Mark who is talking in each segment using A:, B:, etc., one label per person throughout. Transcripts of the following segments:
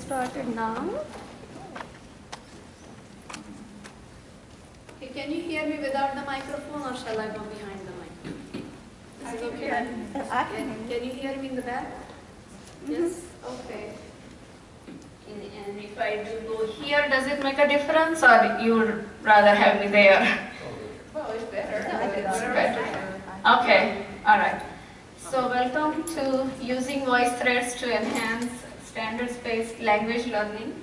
A: started now. Okay, can you hear me without the microphone, or shall I go behind the mic? Is it okay? Can you hear me in the back? Yes? Okay. And if I do go here, does it make a difference, or you would rather have me there? Oh, it's better. It's better. Okay, alright. So welcome to Using Voicethreads to enhance standards-based language learning.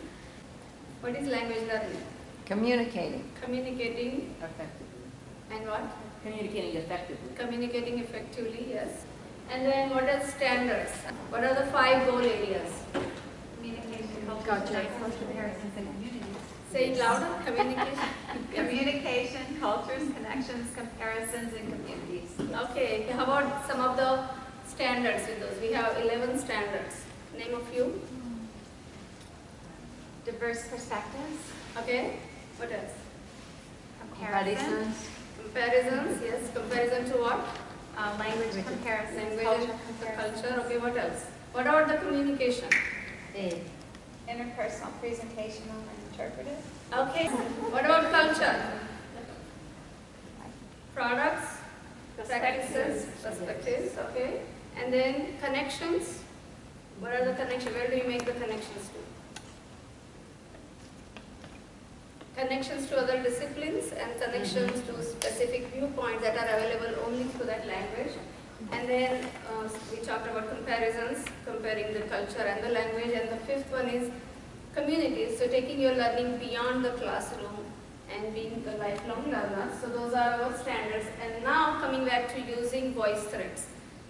A: What is language learning?
B: Communicating.
A: Communicating.
B: Effectively.
A: And what?
B: Communicating effectively.
A: Communicating effectively, yes. And then what are standards? What are the 5 goal areas?
C: Communication, culture, comparisons, and communities.
A: Say it louder. Communication.
C: Communication, cultures, connections, comparisons, and communities.
A: Okay. How about some of the standards with those? We have 11 standards. Name a few.
C: Diverse perspectives.
A: Okay. What else?
C: Comparisons.
A: Comparisons. Yes. Comparison to what?
C: Language comparisons.
A: Language and the culture. Okay. What else? What about the communication?
C: Interpersonal, presentational, and interpretive.
A: Okay. What about culture? Products, practices, perspectives. Okay. And then connections. What are the connections? Where do you make the connections to? Connections to other disciplines and connections to specific viewpoints that are available only through that language. And then we talked about comparisons, comparing the culture and the language. And the 5th one is communities, so taking your learning beyond the classroom and being a lifelong learner. So those are our standards. And now coming back to using Voicethreads.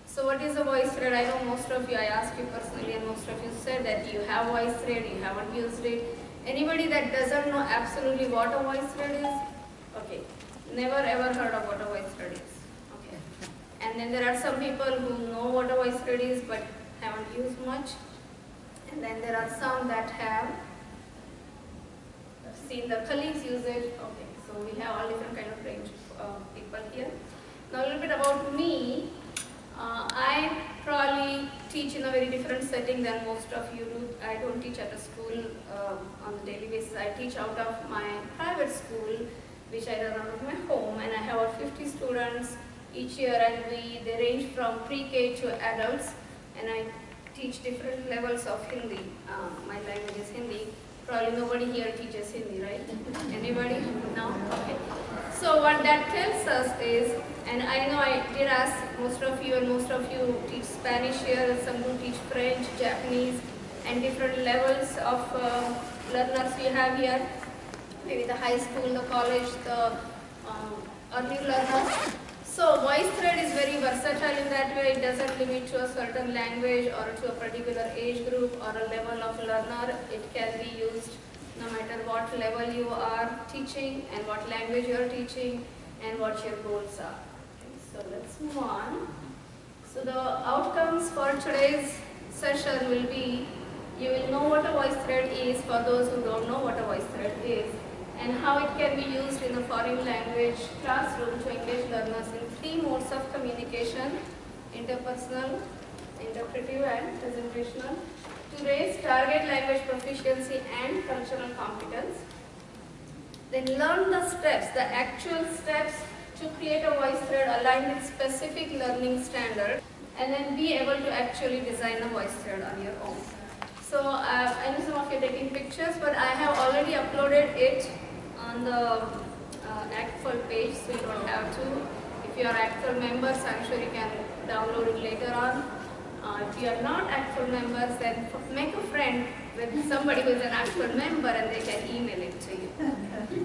A: So what is a VoiceThread? I know most of you, I asked you personally, and most of you said that you have VoiceThread, you haven't used it. Anybody that doesn't know absolutely what a VoiceThread is? Okay, never ever heard of what a VoiceThread is. Okay, and then there are some people who know what a VoiceThread is but haven't used much. And then there are some that have seen their colleagues use it. Okay, so we have all different kind of range of people here. Now a little bit about me. I probably teach in a very different setting than most of you do. I don't teach at a school on a daily basis. I teach out of my private school, which I run out of my home, and I have about 50 students each year, and they range from pre-K to adults, and I teach different levels of Hindi. My language is Hindi. Probably nobody here teaches Hindi, right? Anybody? No? Okay. So what that tells us is, and I know I did ask most of you, and most of you teach Spanish here, some do teach French, Japanese, and different levels of learners we have here. Maybe the high school, the college, the early learners. So VoiceThread is very versatile in that way. It doesn't limit to a certain language or to a particular age group or a level of learner. It can be used no matter what level you are teaching and what language you are teaching and what your goals are. Okay, so let's move on. So the outcomes for today's session will be, you will know what a VoiceThread is for those who don't know what a VoiceThread is, and how it can be used in a foreign language classroom to engage learners in 3 modes of communication: interpersonal, interpretive, and presentational, to raise target language proficiency and cultural competence. Then learn the steps, the actual steps to create a VoiceThread aligned with specific learning standards, and then be able to actually design a VoiceThread on your own. So I know some of you are taking pictures, but I have already uploaded it on the ACTFL page, so you don't have to. If you are ACTFL members, I'm sure you can download it later on. If you are not ACTFL members, then make a friend with somebody who is an ACTFL member and they can email it to you.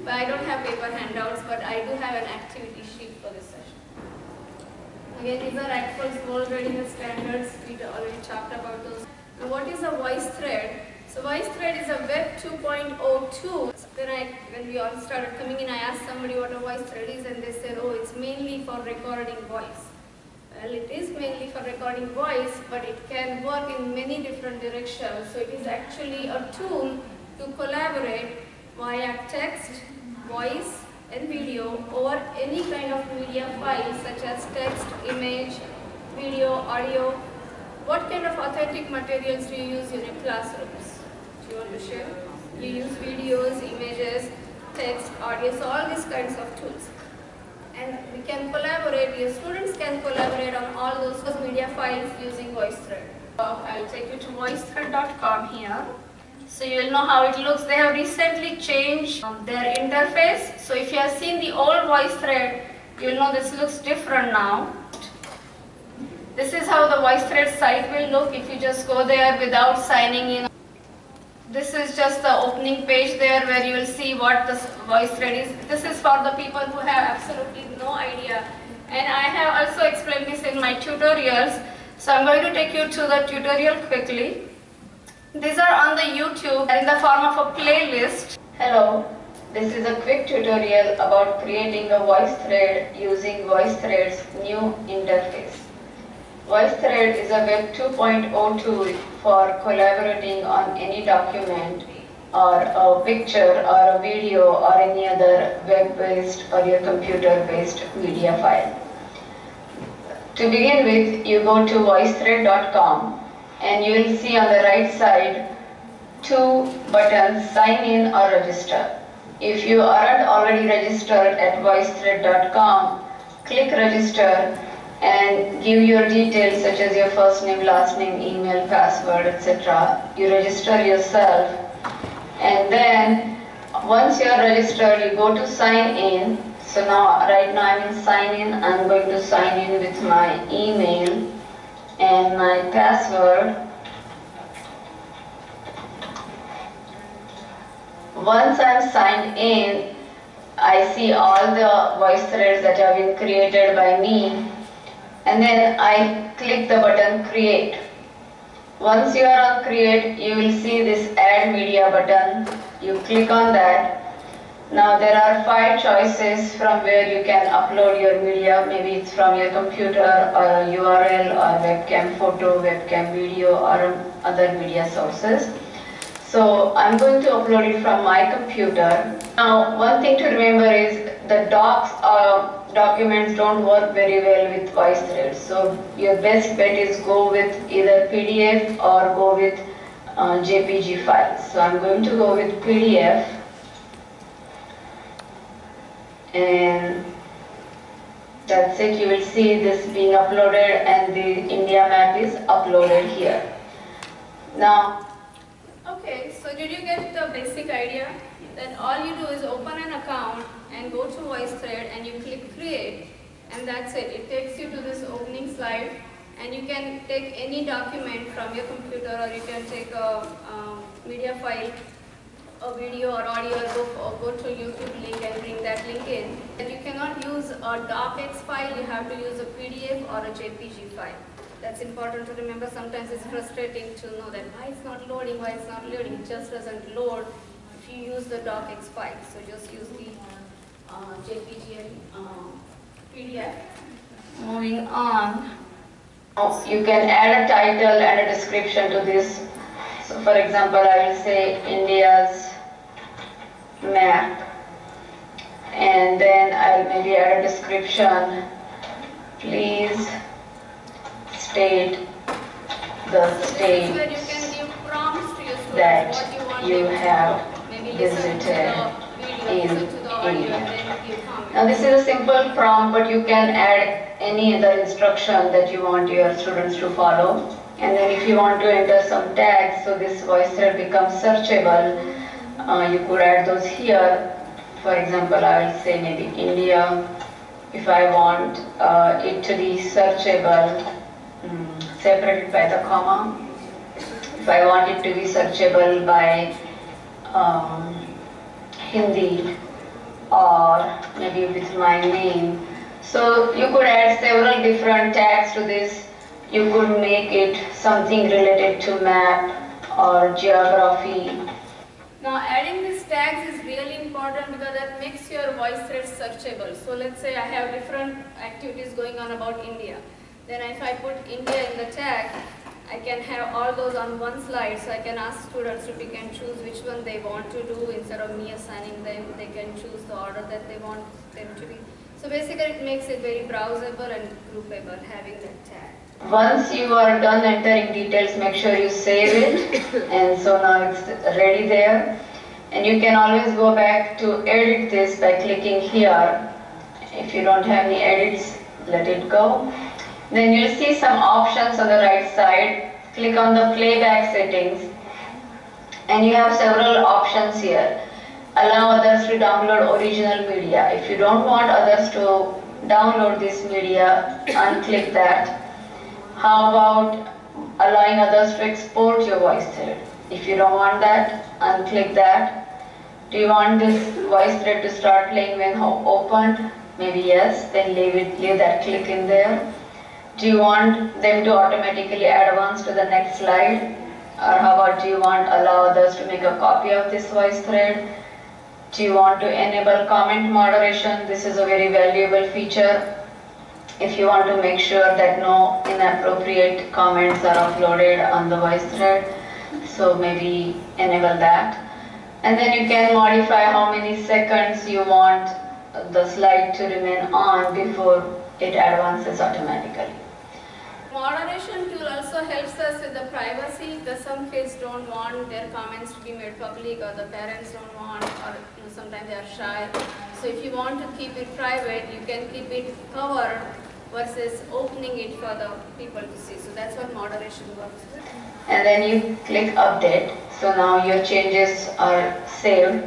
A: But I don't have paper handouts, but I do have an activity sheet for this session. Again, these are ACTFL's goal readiness standards. We already talked about those. Now, what is a VoiceThread? So VoiceThread is a Web 2.0 tool. When we all started coming in, I asked somebody what a VoiceThread is, and they said, oh, it's mainly for recording voice. Well, it is mainly for recording voice, but it can work in many different directions. So it is actually a tool to collaborate via text, voice, and video over any kind of media file such as text, image, video, audio. What kind of authentic materials do you use in your classrooms? you want to share. You use videos, images, text, audio, so all these kinds of tools. And we can collaborate, your students can collaborate on all those media files using VoiceThread. I'll take you to voicethread.com here. So you will know how it looks. They have recently changed their interface. So if you have seen the old VoiceThread, you will know this looks different now. This is how the VoiceThread site will look if you just go there without signing in. This is just the opening page there where you will see what the VoiceThread is. This is for the people who have absolutely no idea. And I have also explained this in my tutorials. So I'm going to take you to the tutorial quickly. These are on the YouTube in the form of a playlist. Hello, this is a quick tutorial about creating a VoiceThread using VoiceThread's new interface. VoiceThread is a Web 2.0 tool for collaborating on any document or a picture or a video or any other web-based or your computer-based media file. To begin with, you go to voicethread.com and you will see on the right side two buttons, sign in or register. If you aren't already registered at voicethread.com, click register and give your details such as your first name, last name, email, password, etc. You register yourself, and then once you are registered, you go to sign in. So now, right now I'm in sign in. I'm going to sign in with my email and my password. Once I'm signed in, I see all the voice threads that have been created by me, and then I click the button create. Once you are on create, you will see this add media button. You click on that. Now there are 5 choices from where you can upload your media. Maybe it's from your computer or a URL or webcam photo, webcam video or other media sources. So I'm going to upload it from my computer. Now one thing to remember is the docs documents don't work very well with VoiceThread. So your best bet is go with either PDF or go with JPG files. So I'm going to go with PDF. And that's it. You will see this being uploaded and the India map is uploaded here. Now, okay, so did you get the basic idea? That all you do is open an account and go to VoiceThread and you click create, and that's it. It takes you to this opening slide, and you can take any document from your computer, or you can take a media file, a video or audio, or go to YouTube link and bring that link in. And you cannot use a docx file, you have to use a PDF or a JPG file. That's important to remember. Sometimes it's frustrating to know that why it's not loading, why it's not loading. It just doesn't load if you use the docx file. So just use the JPG and PDF. Moving on. You can add a title and a description to this. So for example, I will say India's map, and then I'll maybe add a description. Please state the state Where you can give prompts to your students
B: that
A: what you want
B: you
A: them to
B: have
A: do. Maybe listen to the video,
B: in
A: listen to the audio,
B: India.
A: and then give comments.
B: Now this is a simple prompt, but you can add any other instruction that you want your students to follow. And then if you want to enter some tags, so this VoiceThread becomes searchable, you could add those here. For example, I will say maybe India. If I want it to be searchable, separated by the comma. If I want it to be searchable by Hindi or maybe with my name. So you could add several different tags to this. You could make it something related to map or geography. Now adding these tags is really important because that makes your VoiceThread searchable. So let's say I have different activities going on about India. Then if I put India in the tag, I can have all those on one slide, so I can ask students to pick and choose which one they want to do. Instead of me assigning them, they can choose the order that they want them to be. So basically it makes it very browsable and groupable having that tag. Once you are done entering details, make sure you save it. And so now it's ready there. And you can always go back to edit this by clicking here. If you don't have any edits, let it go. Then you'll see some options on the right side. Click on the playback settings. And you have several options here. Allow others to download original media. If you don't want others to download this media, unclick that. How about allowing others to export your voice thread? If you don't want that, unclick that. Do you want this voice thread to start playing when opened? Maybe yes, then leave that click in there. Do you want them to automatically advance to the next slide? Or how about do you want allow others to make a copy of this voice thread? Do you want to enable comment moderation? This is a very valuable feature. If you want to make sure that no inappropriate comments are uploaded on the voice thread, so maybe enable that. And then you can modify how many seconds you want the slide to remain on before it advances automatically.
A: Moderation tool also helps us with the privacy. Some kids don't want their comments to be made public, or the parents don't want, or sometimes they are shy. So if you want to keep it private, you can keep it covered versus opening it for the people to see. So that's what moderation works with.
B: And then you click update. So now your changes are saved.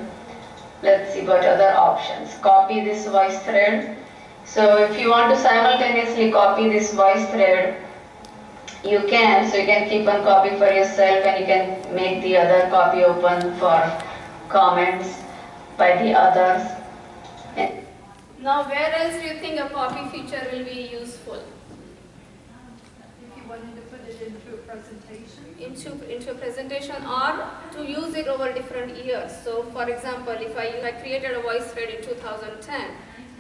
B: Let's see what other options. Copy this voice thread. So if you want to simultaneously copy this voice thread, you can. So you can keep one copy for yourself, and you can make the other copy open for comments by the others. And
A: now, where else do you think a copy feature will be useful?
D: If you wanted to put it into a presentation.
A: Into a presentation, or to use it over different years. So, for example, if I created a voice thread in 2010,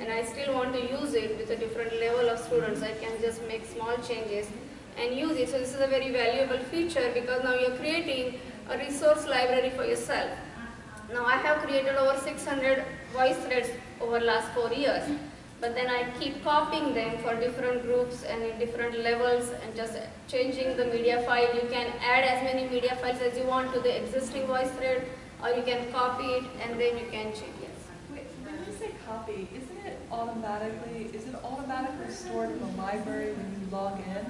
A: and I still want to use it with a different level of students, I can just make small changes and use it. So this is a very valuable feature, because now you're creating a resource library for yourself. Now I have created over 600 voice threads over last 4 years, but then I keep copying them for different groups and in different levels, and just changing the media file. You can add as many media files as you want to the existing voice thread, or you can copy it and then you can change it.
D: Wait, when you say copy, is it automatically stored in the library when you log in?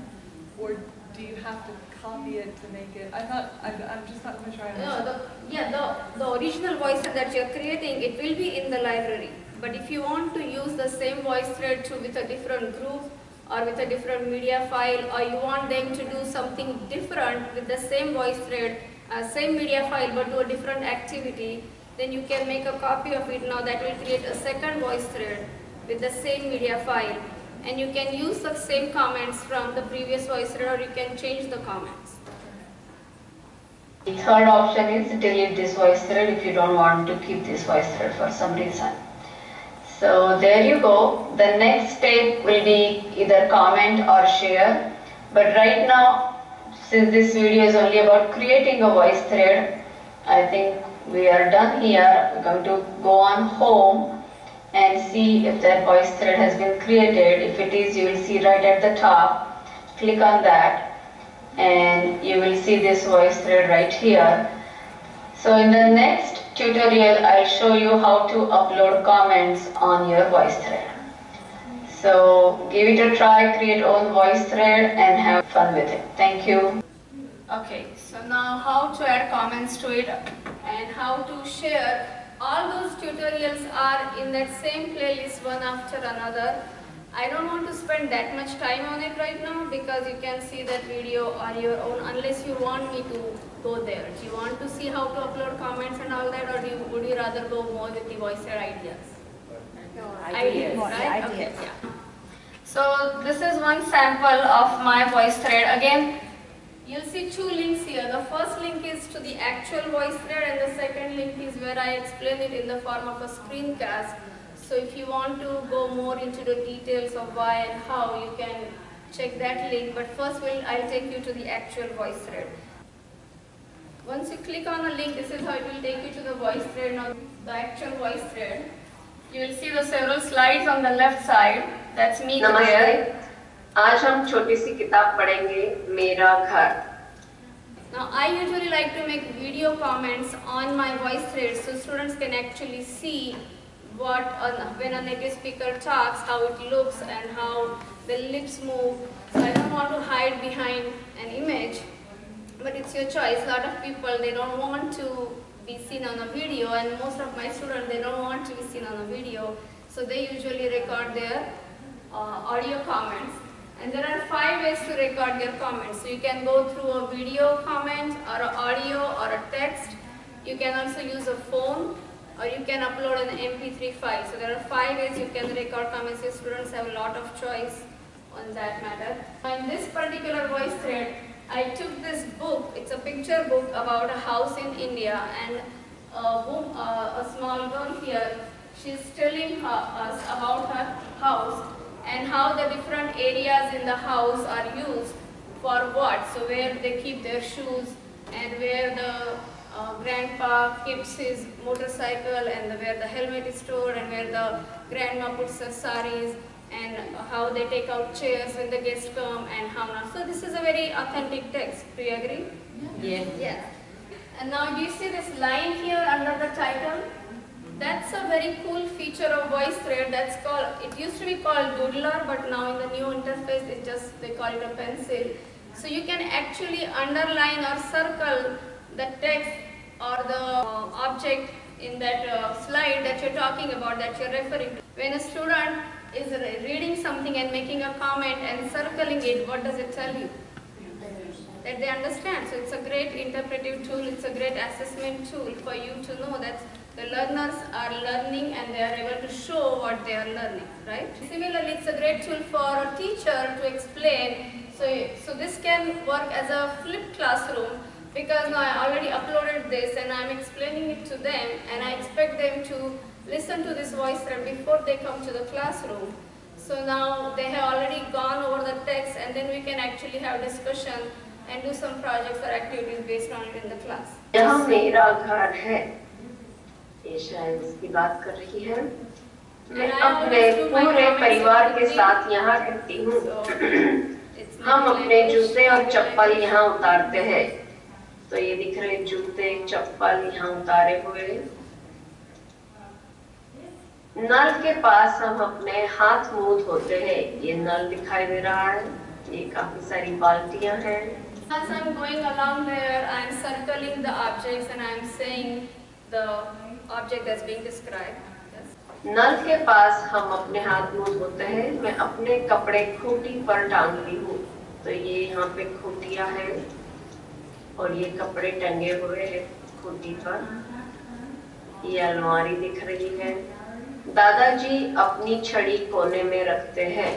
D: Or do you have to copy it to make it? I'm just not quite sure I understand.
A: No, the original voice thread that you're creating, it will be in the library. But if you want to use the same voice thread with a different group, or with a different media file, or you want them to do something different with the same voice thread, same media file, but do a different activity, then you can make a copy of it. Now that will create a second voice thread with the same media file. And you can use the same comments from the previous voice thread, or you can change the comments.
B: The third option is delete this voice thread if you don't want to keep this voice thread for some reason. So there you go. The next step will be either comment or share. But right now, since this video is only about creating a voice thread, I think we are done here. We're going to go on home and see if that voice thread has been created. If it is, you will see right at the top. Click on that and you will see this voice thread right here. So in the next tutorial, I'll show you how to upload comments on your voice thread. So give it a try, create your own voice thread and have fun with it. Thank you.
A: Okay, so now how to add comments to it and how to share. All those tutorials are in that same playlist, one after another. I don't want to spend that much time on it right now, because you can see that video on your own unless you want me to go there. Do you want to see how to upload comments and all that, or would you rather go more with the voice thread ideas?
C: No,
A: Ideas, right?
C: Ideas.
A: Okay, yeah. So this is one sample of my voice thread. Again, you'll see two links here. The first link is to the actual voice thread, and the second link is where I explain it in the form of a screencast. So if you want to go more into the details of why and how, you can check that link. But first I'll take you to the actual voice thread. Once you click on the link, this is how it will take you to the voice thread. Now the actual voice thread. You will see the several slides on the left side. That's me there.
E: आज हम छोटी सी किताब पढ़ेंगे, मेरा घर।
A: Now I usually like to make video comments on my voice thread so students can actually see what when a native speaker talks, how it looks and how the lips move. So I don't want to hide behind an image, but it's your choice. A lot of people, they don't want to be seen on a video, and most of my students, they don't want to be seen on a video, so they usually record their audio comments. And there are 5 ways to record your comments. So you can go through a video comment or an audio or a text. You can also use a phone, or you can upload an MP3 file. So there are 5 ways you can record comments. Your students have a lot of choice on that matter. In this particular voice thread, I took this book. It's a picture book about a house in India, and a small girl here, she's telling us about her house and how the different areas in the house are used for what. So where they keep their shoes, and where the grandpa keeps his motorcycle, and where the helmet is stored, and where the grandma puts her saris, and how they take out chairs when the guests come and how not. So this is a very authentic text. Do you agree?
E: Yes.
A: Yeah. And now do you see this line here under the title? That's a very cool feature of VoiceThread. That's called, it used to be called Doodler, but now in the new interface they call it a pencil. So you can actually underline or circle the text or the object in that slide that you're talking about, that you're referring to. When a student is reading something and making a comment and circling it, what does it tell you? That they understand. So it's a great interpretive tool, it's a great assessment tool for you to know that the learners are learning and they are able to show what they are learning, right? Similarly, it's a great tool for a teacher to explain. So this can work as a flipped classroom, because now I already uploaded this and I'm explaining it to them, and I expect them to listen to this voice thread before they come to the classroom. So now they have already gone over the text, and then we can actually have discussion and do some projects or activities based on it in the class.
E: यह मेरा घर है, ये शायद इसकी बात कर रही है। मैं अपने पूरे परिवार के साथ यहाँ रहती हूँ। हम अपने जूते और चप्पल यहाँ उतारते हैं। तो ये दिख रहे जूते चप्पल यहाँ उतारे हुए। नल के पास हम अपने हाथ मुंह धोते हैं। ये नल दिखाई दे रहा है। ये काफी सारी बाल्टियां हैं।
A: As I'm going along there, I'm circling the objects and I'm saying the object that's being described. Yes.
E: नल के पास हम अपने हाथ मुंह धोते हैं। मैं अपने कपड़े खूंटी पर टांगती हूँ। तो ये यहाँ पे खूंटियाँ हैं और ये कपड़े टंगे हुए हैं खूंटी पर। ये अलमारी दिख रही है। दादाजी अपनी छड़ी कोने में रखते हैं।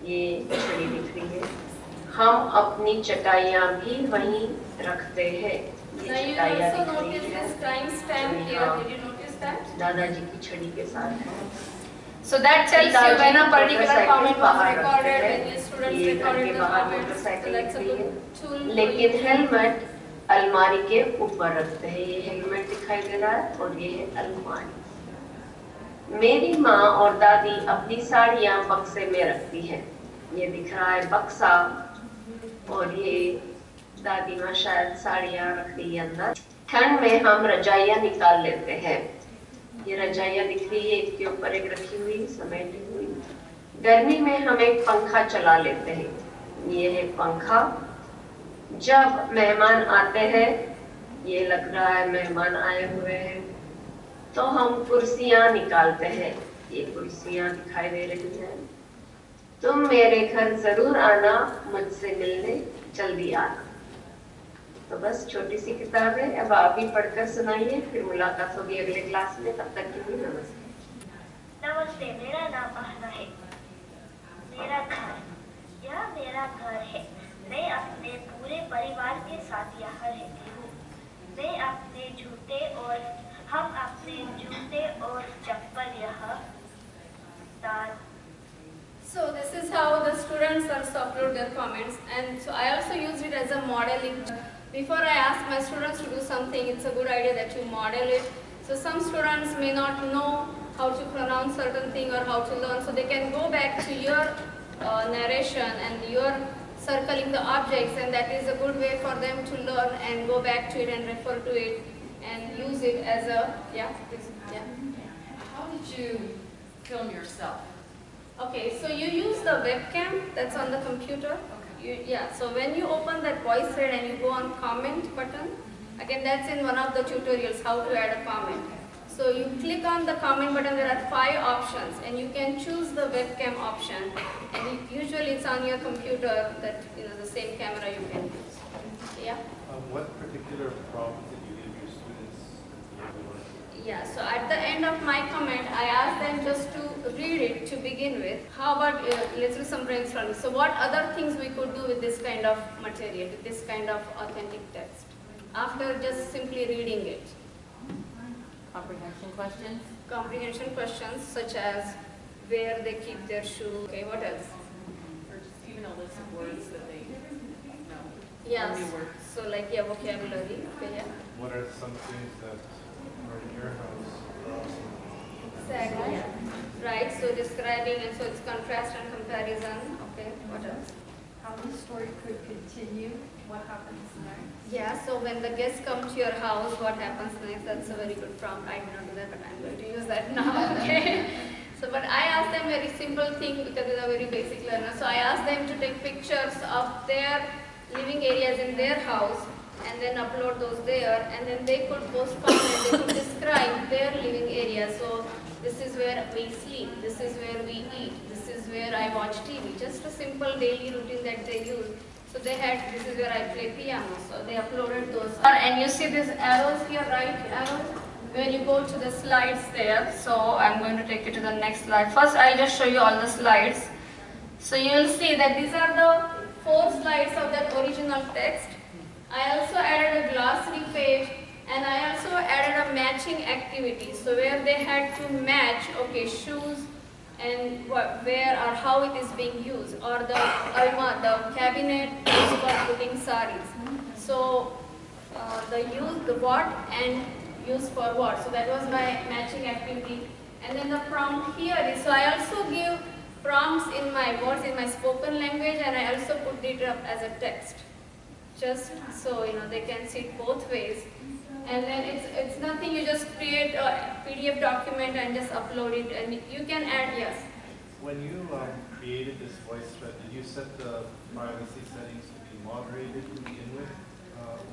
E: ये छड़ी दिख रही है। हम अपनी चटाइयाँ भी वहीं रखते हैं। ये चटाइयाँ दिख रही है। दादाजी की छड़ी के साथ है।
A: So that tells you when a particular comment was recorded, when your students recorded the comments. So that's a good tool.
E: लेकिन हेलमेट अलमारी के ऊपर रखते हैं। ये हेलमेट दिखाई दे रहा है और ये है अलमारी। मेरी माँ और दादी अपनी साड़ियाँ बक्से में रखती हैं। ये दिख रहा है बक्सा, और ये दादी माँ शायद साड़ियाँ रख रही है अंदर। ठंड में हम रजाइयाँ निकाल लेते हैं। ये रजाइयाँ दिख रही है, इसके ऊपर एक रखी हुई समेटी हुई। गर्मी में हम एक पंखा चला लेते हैं। ये है पंखा। जब मेहमान आते हैं, ये लग रहा है मेहमान आए हुए हैं, तो हम कुर्सियाँ निकालते हैं। ये कुर्सियाँ दिखाई दे रही हैं। तुम मेरे घर जरूर आना, मुझसे मिलने जल्दी आना। तो बस छोटी सी किताब है। अब आप भी पढ़कर सुनाइए, फिर मुलाकात होगी अगले क्लास में। तब तक के लिए नमस्ते।
F: नमस्ते, मेरा नाम आहना है। मेरा घर, यह मेरा घर है। मैं अपने पूरे परिवार के साथ यहाँ रहती हूँ। मैं अपने जूते और हम अपने जूते और चप्पल यहाँ उतार।
A: So this is how the students also upload their comments, and so I also use it as a modeling. Before I ask my students to do something, it's a good idea that you model it. So some students may not know how to pronounce certain thing or how to learn, so they can go back to your narration and you're circling the objects, and that is a good way for them to learn and go back to it and refer to it and use it as a, yeah, yeah.
G: How did you film yourself?
A: Okay, so you use the webcam that's on the computer. Yeah, so when you open that voice thread and you go on comment button, again that's in one of the tutorials how to add a comment. So you click on the comment button, there are 5 options and you can choose the webcam option, and usually it's on your computer that, you know, the same camera you can use. Yeah?
H: What particular prompt did you give your students at the end?
A: Yeah, so at the end of my comment, I asked them just to read it to begin with. How about, let's do some brainstorming. So what other things we could do with this kind of material, with this kind of authentic text, after just simply reading it?
G: Comprehension questions?
A: Comprehension questions such as where they keep their shoe. Okay, what else?
G: Or just even a list of words that they know.
A: Yes.
G: New words.
A: So like, yeah, vocabulary. Okay, yeah.
H: What are some things that are in your house?
A: Exactly. Yeah. Right, so describing, and so it's contrast and comparison. Okay, what else?
I: How the story could continue, what happens next.
A: Yeah, so when the guests come to your house, what happens next? That's a very good prompt. I did not do that, but I'm going to use that now. Okay. So, but I asked them very simple thing because they are very basic learners. So I asked them to take pictures of their living areas in their house and then upload those there, and then they could post comments. They could describe their living area. So this is where we sleep. This is where we eat. This is where I watch TV. Just a simple daily routine that they use. So they had, this is where I play piano, so they uploaded those. And you see these arrows here, right, arrows? When you go to the slides there, so I'm going to take you to the next slide. First, I'll just show you all the slides. So you'll see that these are the 4 slides of that original text. I also added a glossary page, and I also added a matching activity. So where they had to match, okay, shoes, and where or how it is being used, or the cabinet used for putting saris. So the what and used for what. So that was my matching activity. And then the prompt here is, so I also give prompts in my words, in my spoken language, and I also put it up as a text. Just so you know they can see it both ways. And then it's nothing, you just create a PDF document and just upload it, and you can add, yes.
H: When you created this voice thread, did you set the privacy settings to be moderated to begin with,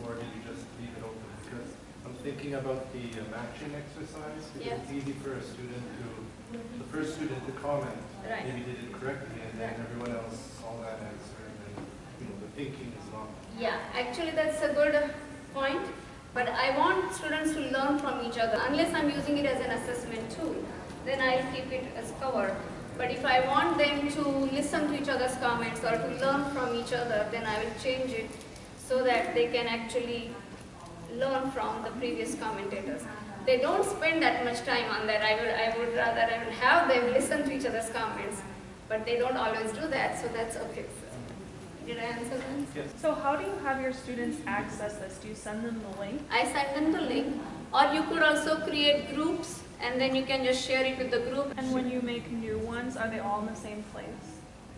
H: or did you just leave it open? Because I'm thinking about the matching exercise.
A: Yes.
H: It's easy for a student the first student to comment,
A: Right.
H: maybe did it correctly, and then everyone else saw that answer, and the thinking is not.
A: Yeah, actually that's a good point. But I want students to learn from each other. Unless I'm using it as an assessment tool, then I'll keep it as covered. But if I want them to listen to each other's comments or to learn from each other, then I will change it so that they can actually learn from the previous commentators. They don't spend that much time on that. I would rather have them listen to each other's comments, but they don't always do that, so that's okay. Did I answer that?
H: Yes.
I: So how do you have your students access this? Do you send them the link?
A: I send them the link, or you could also create groups and then you can just share it with the group.
I: And when you make new ones, are they all in the same place?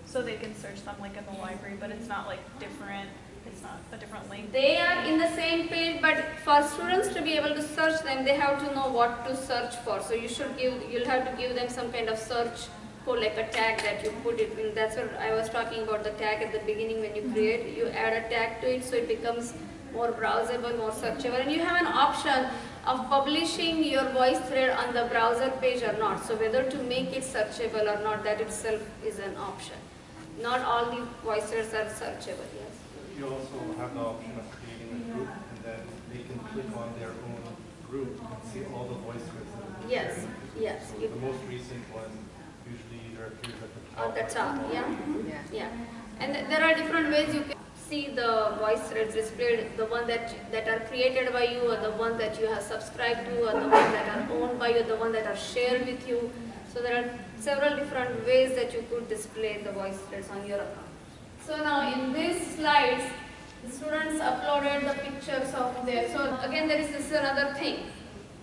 I: So they can search them like in the library, but it's not like different, it's not a different link?
A: They are in the same page, but for students to be able to search them, they have to know what to search for. So you'll have to give them some kind of search code, like a tag that you put it in. That's what I was talking about, the tag at the beginning. When you create, you add a tag to it so it becomes more browsable, more searchable, and you have an option of publishing your voice thread on the browser page or not. So whether to make it searchable or not, that itself is an option. Not all the voice threads are searchable, yes.
H: You also have the option of creating a group, and then they can click on their own group and see all the voice threads that have been
A: Yes,
H: shared.
A: yes.
H: So the most recent one usually either appears at the top.
A: On the top, yeah.
G: Yeah.
A: Yeah. And there are different ways you can see the voice threads displayed, the one that are created by you, or the one that you have subscribed to, or the one that are owned by you, the one that are shared with you. So there are several different ways that you could display the voice threads on your account. So now in these slides, the students uploaded the pictures of their, so again this is another thing.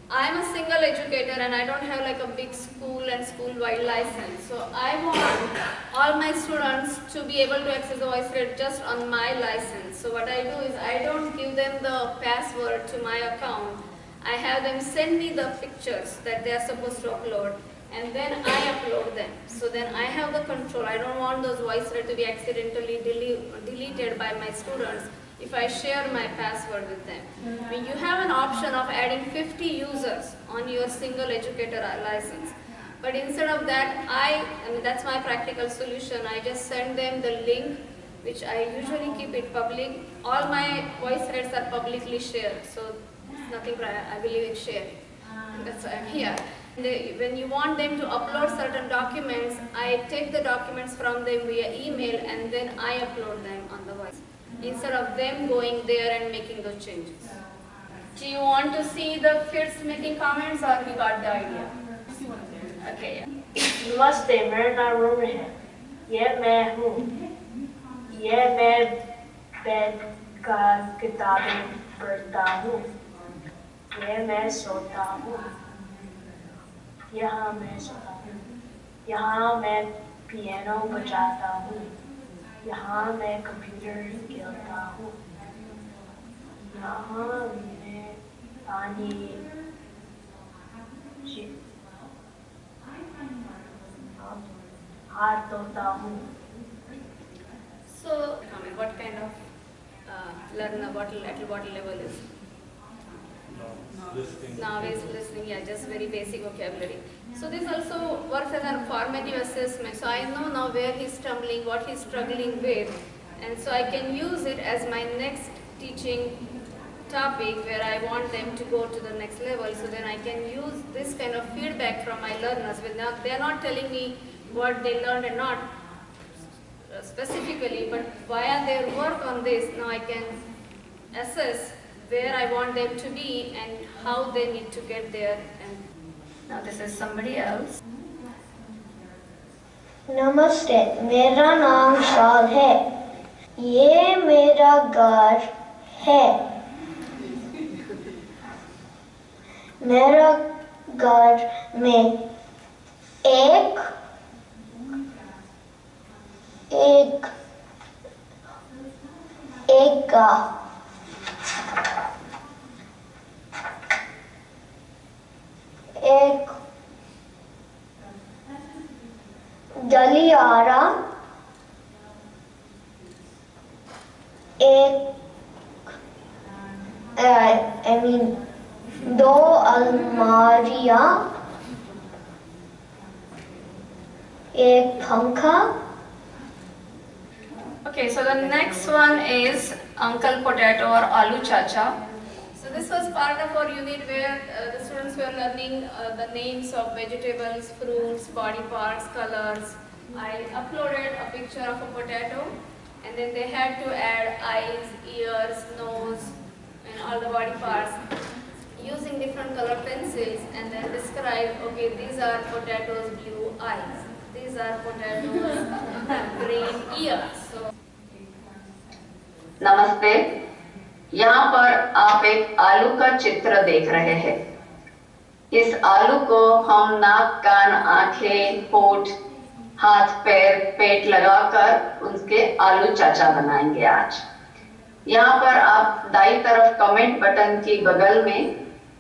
A: I'm a single educator and I don't have like a big school and school-wide license. So I want all my students to be able to access the VoiceThread just on my license. So what I do is I don't give them the password to my account. I have them send me the pictures that they are supposed to upload, and then I upload them. So then I have the control. I don't want those VoiceThread to be accidentally deleted by my students if I share my password with them. I mean, you have an option of adding 50 users on your single educator license. But instead of that, I mean, that's my practical solution. I just send them the link, which I usually keep it public. All my VoiceThreads are publicly shared, so it's nothing I believe in sharing. That's why I'm here. When you want them to upload certain documents, I take the documents from them via email and then I upload them on the voice, instead of them going there and making those changes. Do you want to see the kids making comments, or you got the idea? Okay.
F: नमस्ते, मेरा नाम रोमी है। ये मैं हूँ। ये मैं बैठ कर किताबें पढ़ता हूँ। ये मैं सोता हूँ। यहाँ मैं सोता हूँ। यहाँ मैं पियानो बजाता हूँ। यहाँ मैं कंप्यूटर खेलता हूँ। यहाँ मैं पानी हाथ धोता हूँ।
A: So, what kind of learner, what level is?
H: Listening.
A: Now is listening, yeah, just very basic vocabulary. So this also works as a formative assessment. So I know now where he's stumbling, what he's struggling with, and so I can use it as my next teaching topic where I want them to go to the next level. So then I can use this kind of feedback from my learners. They're not telling me what they learned and not specifically, but via their work on this, now I can assess where I want them to be and how they need to get there. And now this is somebody else.
J: नमस्ते, मेरा नाम विशाल है। ये मेरा घर है। मेरा घर में एक गलियारा, दो अलमारियाँ, एक पंखा।
A: Okay, so the next one is Uncle Potato or Aloo Chacha. So this was part of our unit where the students were learning the names of vegetables, fruits, body parts, colors. I uploaded a picture of a potato, and then they had to add eyes, ears, nose, and all the body parts using different color pencils, and then describe, okay, these are potatoes' blue eyes, these are potatoes' green ears. So,
B: नमस्ते, यहाँ पर आप एक आलू का चित्र देख रहे हैं। इस आलू को हम नाक, कान, आंखें, होठ, हाथ, पैर, पेट लगाकर उसके आलू चाचा बनाएंगे आज। यहाँ पर आप दाईं तरफ कमेंट बटन की बगल में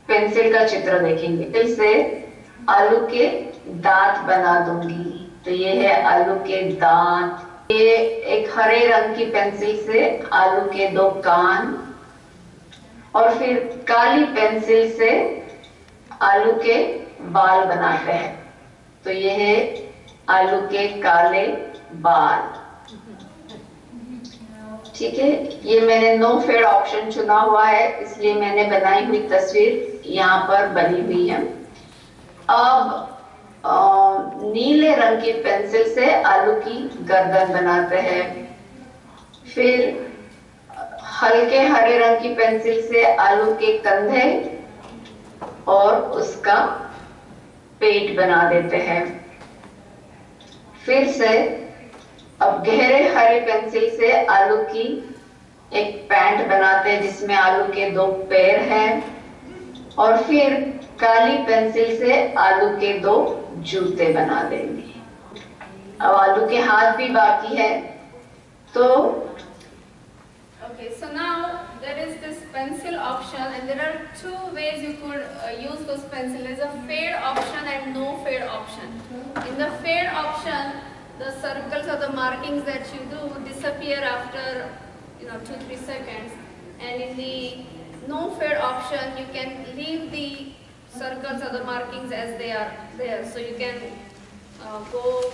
B: पेंसिल का चित्र देखेंगे। पेंसिल से आलू के दांत बना दूंगी, तो ये है आलू के दांत। ये एक हरे रंग की पेंसिल से आलू के दो कान, और फिर काली पेंसिल से आलू के बाल बनाते हैं, तो ये है आलू के काले बाल। ठीक है, ये मैंने नो फेड ऑप्शन चुना हुआ है, इसलिए मैंने बनाई हुई तस्वीर यहाँ पर बनी हुई है। अब नीले रंग की पेंसिल से आलू की गर्दन बनाते हैं, फिर हल्के हरे रंग की पेंसिल से आलू के कंधे और उसका पेट बना देते हैं। फिर से अब गहरे हरे पेंसिल से आलू की एक पैंट बनाते हैं जिसमें आलू के दो पैर हैं, और फिर काली पेंसिल से आलू के 2 जूते बना देंगे। अब आलू के हाथ भी बाकी है, तो
A: Okay, so now there is this pencil option, and there are 2 ways you could use those pencils. There is a fade option and no fade option. In the fade option, the circles or the markings that you do disappear after 2-3 seconds, and in the no fade option, you can leave the circles or the markings as they are there. So you can go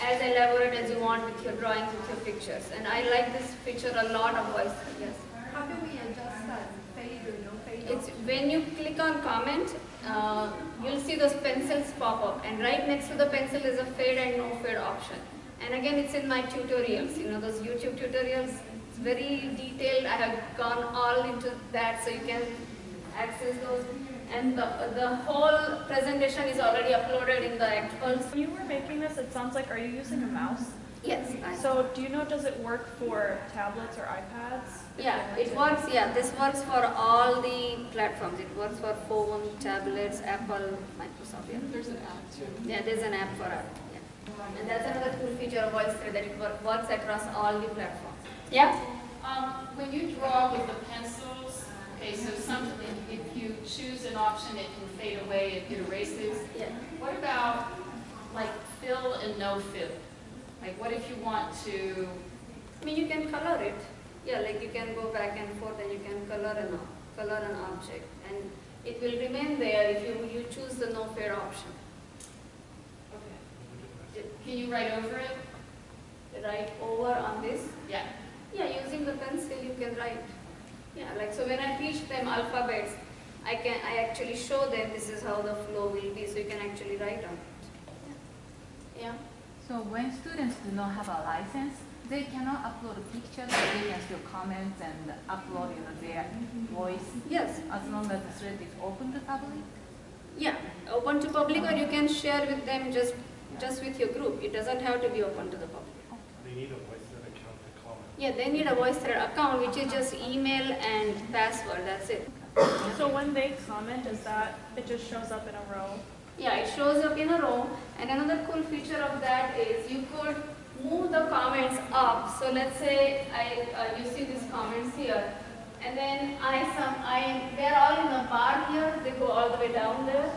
A: as elaborate as you want with your drawings, with your pictures. And I like this feature a lot of VoiceThreads. Yes.
C: How do we adjust that fade or no fade?
A: It's when you click on comment, you'll see those pencils pop up, and right next to the pencil is a fade and no fade option. And again, it's in my tutorials, those YouTube tutorials. It's very detailed. I have gone all into that, so you can access those. And the whole presentation is already uploaded in the ACTFL.
I: When you were making this, it sounds like, are you using a mouse?
A: Yes.
I: So do you know, does it work for tablets or iPads?
A: Yeah, it works. Yeah, this works for all the platforms. It works for phone, tablets, Apple, Microsoft. Yeah.
G: There's an app too.
A: Yeah, there's an app for it. Yeah. And that's another cool feature of VoiceThread, that it works across all the platforms. Yeah?
G: When you draw with the pencils, okay, so something, if you choose an option, it can fade away, it erases.
A: Yeah.
G: What about like fill and no fill? Like what if you want to?
A: I mean, you can color it. Yeah, like you can go back and forth and you can color an object, and it will remain there if you choose the no fade option.
G: Okay. Can you write over it?
A: Write over on this?
G: Yeah.
A: Yeah, using the pencil you can write. Yeah, like so when I teach them alphabets, I actually show them this is how the flow will be, so you can actually write on it. Yeah.
K: So when students do not have a license, they cannot upload pictures, but they can still comment and upload their voice.
A: Yes.
K: As long as the thread is open to public.
A: Yeah, open to public, or you can share with them just with your group. It doesn't have to be open to the public.
H: They need a VoiceThread account to comment.
A: Yeah, they need a VoiceThread account, which is just email and password. That's it.
I: So when they comment, is that it just shows up in a row?
A: Yeah, it shows up in a row. And another cool feature of that is you could move the comments up. So let's say you see these comments here, and then they're all in a bar here. They go all the way down there.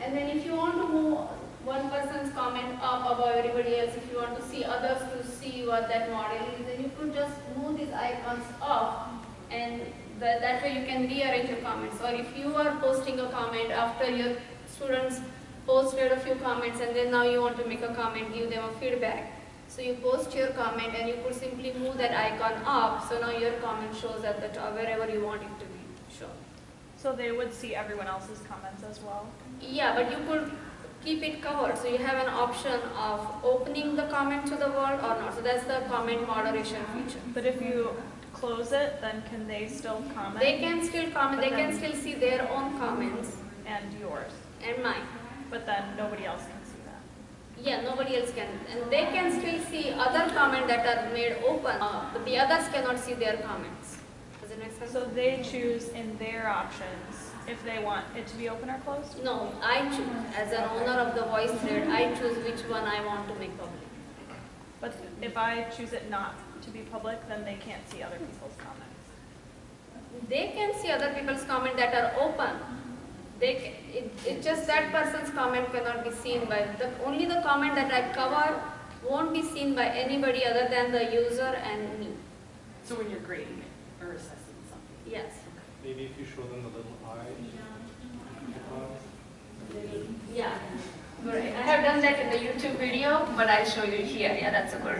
A: And then if you want to move one person's comment up above everybody else, if you want to see others to see what that model is, then you could just move these icons up, and that way you can rearrange your comments. Or if you are posting a comment after your students posted a few comments, and then now you want to make a comment, give them a feedback. So you post your comment and you could simply move that icon up, so now your comment shows at the top wherever you want it to be shown.
I: So they would see everyone else's comments as well?
A: Yeah, but you could keep it covered. So you have an option of opening the comment to the world or not. So that's the comment moderation feature.
I: But if you close it, then can they still comment?
A: They can still comment, they can still see their own comments.
I: And yours?
A: And mine.
I: But then nobody else can see that?
A: Yeah, nobody else can. And they can still see other comments that are made open, but the others cannot see their comments. Does it make sense?
I: So they choose in their options if they want it to be open or closed?
A: No, I choose. As an owner of the VoiceThread, I choose which one I want to make public.
I: But if I choose it not to be public, then they can't see other people's comments?
A: They can see other people's comments that are open. It's just that person's comment cannot be seen by, only the comment that I cover won't be seen by anybody other than the user and me.
G: So when you're grading it or assessing something?
A: Yes.
H: Maybe if you show them the little eye.
A: Yeah, great. I have done that in the YouTube video, but I'll show you here. Yeah, that's a good.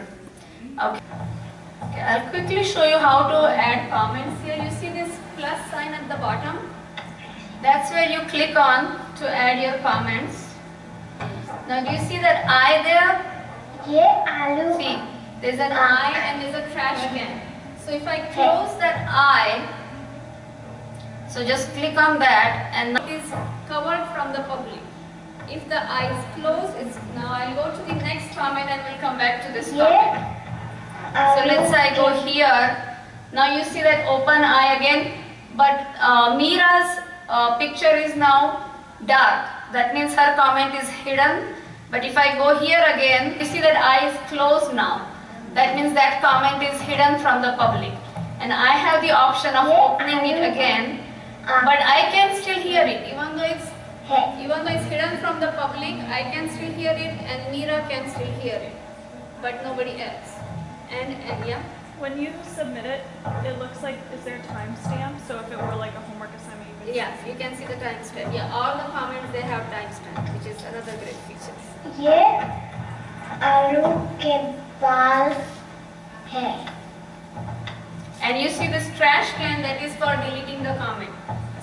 A: Okay. Okay, I'll quickly show you how to add comments here. You see this plus sign at the bottom? That's where you click on to add your comments. Now do you see that eye there?
J: Yeah, aloo.
A: See, there's an eye and there's a trash can. So if I close that eye, so just click on that, and now it is covered from the public. If the eye is closed, now I'll go to the next comment and we'll come back to this comment. So let's say I go here. Now you see that open eye again, but Mira's picture is now dark. That means her comment is hidden. But if I go here again, you see that I is closed now. That means that comment is hidden from the public. And I have the option of opening it again, but I can still hear it. Even though it's hidden from the public, I can still hear it, and Meera can still hear it, but nobody else. And yeah.
I: When you submit it, it looks like, is there a timestamp? So if it were like a homework assignment, you
A: Yeah, you can see the timestamp. Yeah, all the comments they have timestamp, which is another great feature.
J: ये आलू के बाल है.
A: And you see this trash can, that is for deleting the comment.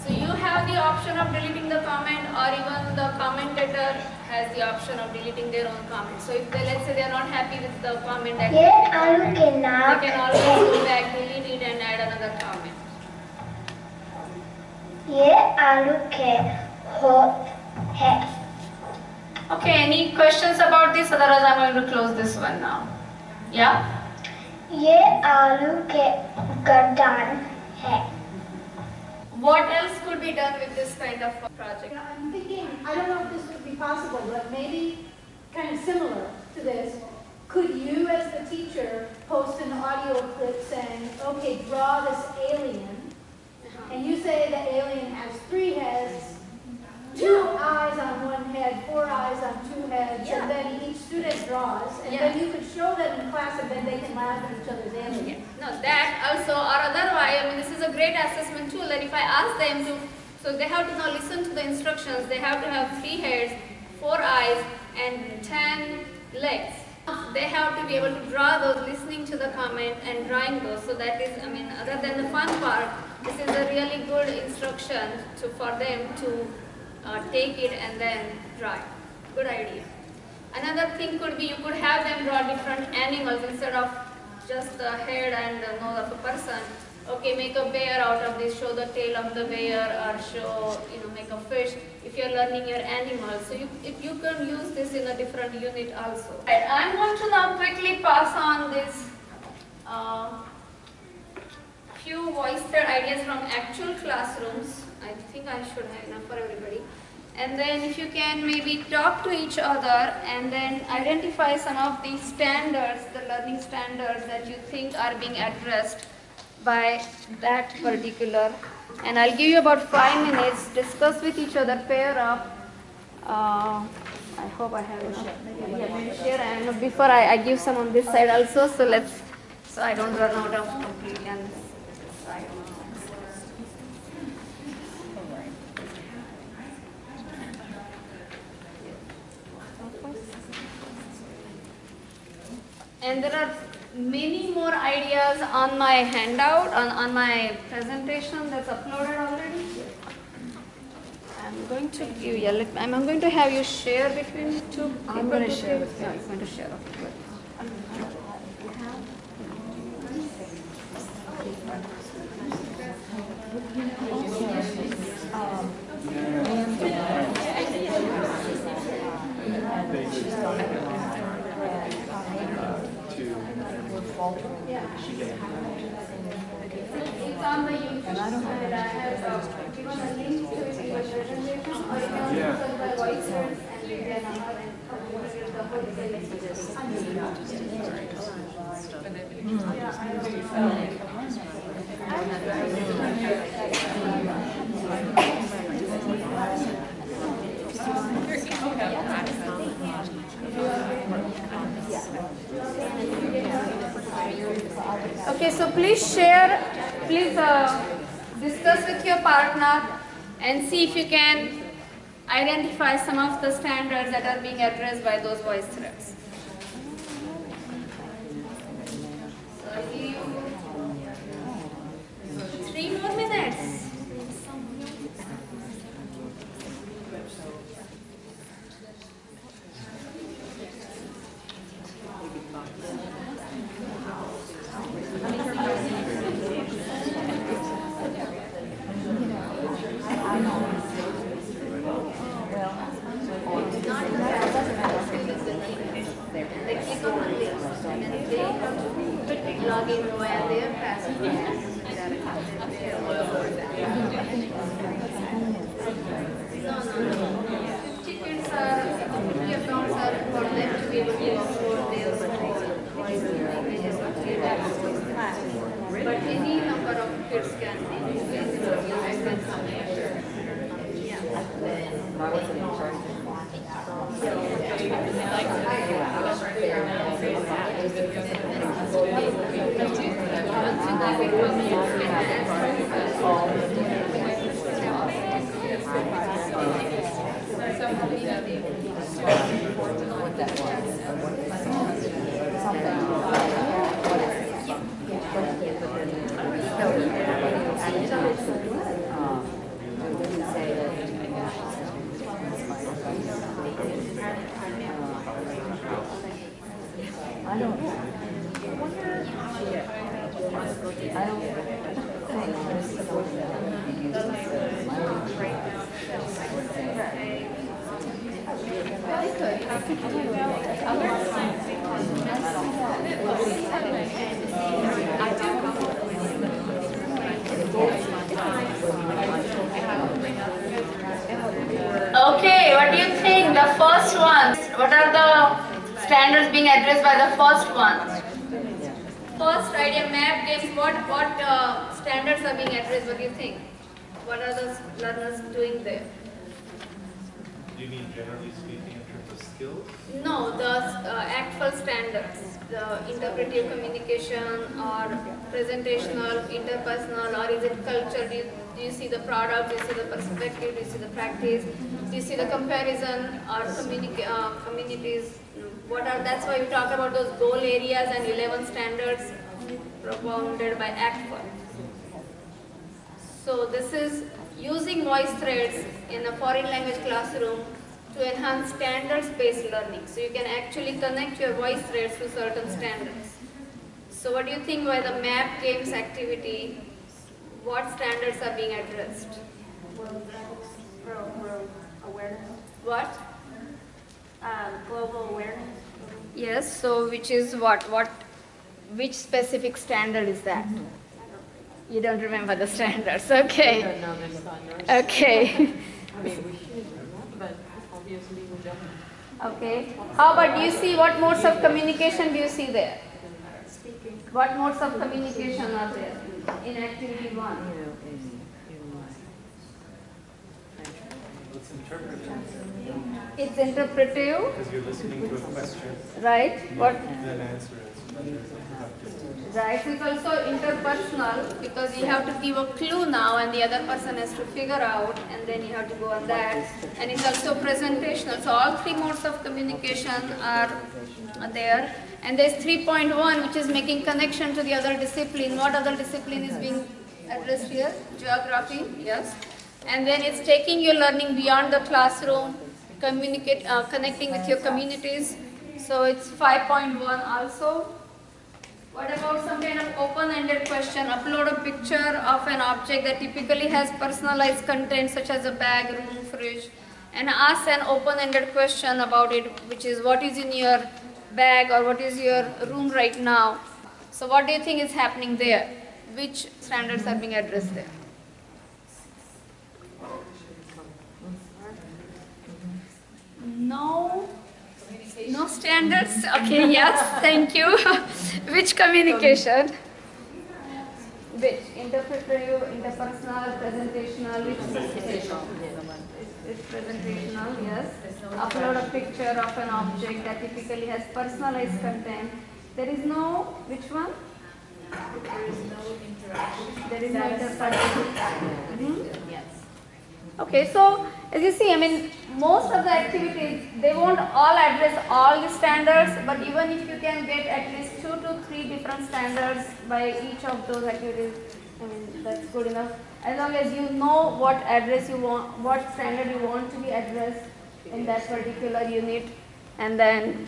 A: So you have the option of deleting the comment, or even the commentator has the option of deleting their own comment. So if they, let's say they are not happy with the comment that
J: ये आलू के नाक
A: they can always go back, delete it and add another comment.
J: ये आलू के होठ है.
A: Okay, any questions about this? Otherwise I'm going to close this one now. Yeah?
J: ये आलू के गर्दन है.
A: What else could be done with this kind of project?
L: I'm thinking, I don't know if this would be possible, but maybe kind of similar to this. Could you, as the teacher, post an audio clip saying, okay, draw this alien, and you say the alien has 3 heads, 2 eyes on one head, 4 eyes on 2 heads, and then each student draws, and then you could show them in class, and then they can laugh at each other's aliens.
A: No, that also, or otherwise, I mean, this is a great assessment tool that if I ask them to, so they have to now listen to the instructions, they have to have 3 heads, 4 eyes, and 10 legs. They have to be able to draw those, listening to the comment and drawing those. So that is, I mean, other than the fun part, this is a really good instruction for them to take it and then draw it. Good idea. Another thing could be you could have them draw different animals instead of just the head and the nose of a person. Okay, make a bear out of this, show the tail of the bear, or show, make a fish if you're learning your animals. So if you can use this in a different unit also. Right, I'm going to now quickly pass on this few voicethread ideas from actual classrooms. I think I should have enough for everybody. And then if you can maybe talk to each other and then identify some of these standards, the learning standards that you think are being addressed by that particular. And I'll give you about 5 minutes, discuss with each other, pair up. I hope I have enough. Yeah, share, and before I give some on this side also, so I don't run out of completely on this side. And there are many more ideas on my handout, on my presentation that's uploaded already. I'm going to give you, I'm going to have you share between you two. I'm going to share with you. No, you're going to share. Okay, good. It's on the YouTube side. I have given a link to it in my presentation, or you can search by Voicethreads and Vidya Nahar and the whole Okay, so please share, please discuss with your partner and see if you can identify some of the standards that are being addressed by those voicethreads. So I'll give you 3 more minutes. No. be able to upload their images or create class. But any number of kids can
B: Okay, what do you think? The first one. What are the standards being addressed by the first one?
A: First idea, map games. What standards are being addressed? What do you think? What are the learners doing there?
H: Do you mean generally speaking in terms of skills?
A: No, the ACTFL standards. The interpretive communication or presentational, interpersonal, or is it culture? Do you see the product? Do you see the perspective? Do you see the practice? Do you see the comparison or communities? That's why we talk about those goal areas and 11 standards propounded by ACTFL. So this is using voice threads in a foreign language classroom to enhance standards-based learning. So you can actually connect your voice threads to certain standards. So what do you think by the map games activity? What standards are being addressed?
M: Awareness.
A: What?
M: Global awareness.
A: Yes, so which is which specific standard is that? You don't remember the standards, okay.
M: I don't know the standards.
A: Okay.
M: I mean, we should, but obviously we don't.
A: Okay. How about, do you see what modes of communication do you see there?
M: Speaking.
A: What modes of communication are there in activity 1?
H: It's interpretive.
A: It's interpretive.
H: Because you're listening to a question.
A: Right. What?
H: Then answer it.
A: Right. It's also interpersonal because you have to give a clue now and the other person has to figure out and then you have to go on that. And it's also presentational. So all 3 modes of communication are there. And there's 3.1 which is making connection to the other discipline. What other discipline is being addressed here? Geography. Yes. And then it's taking your learning beyond the classroom, connecting with your communities. So it's 5.1 also. What about some kind of open-ended question? Upload a picture of an object that typically has personalized content such as a bag, room, fridge, and ask an open-ended question about it, which is what is in your bag or what is your room right now. So what do you think is happening there? Which standards are being addressed there? No standards? Okay, yes, thank you. Which communication? Which? Interpretive, interpersonal, presentational, which presentational? It's presentational, yes. Upload a picture of an object that typically has personalized content. There is no, which one?
G: There is no interaction.
A: There is no interaction. Yes. Okay, so as you see, I mean, most of the activities, they won't all address all the standards, but even if you can get at least 2 to 3 different standards by each of those activities, I mean, that's good enough. As long as you know what address you want, what standard you want to be addressed in that particular unit, and then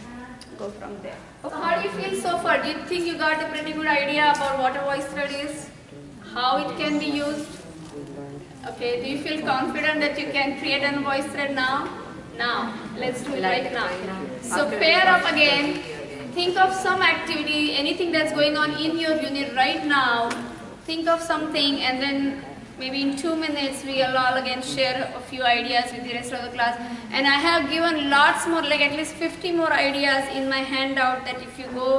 A: go from there. So how do you feel so far? Do you think you got a pretty good idea about what a voice thread is? How it can be used? Okay, do you feel confident that you can create a voice thread now? Now, let's do it right now. So pair up again, think of some activity, anything that's going on in your unit right now, think of something and then maybe in 2 minutes we will all again share a few ideas with the rest of the class. And I have given lots more, like at least 50 more ideas in my handout, that if you go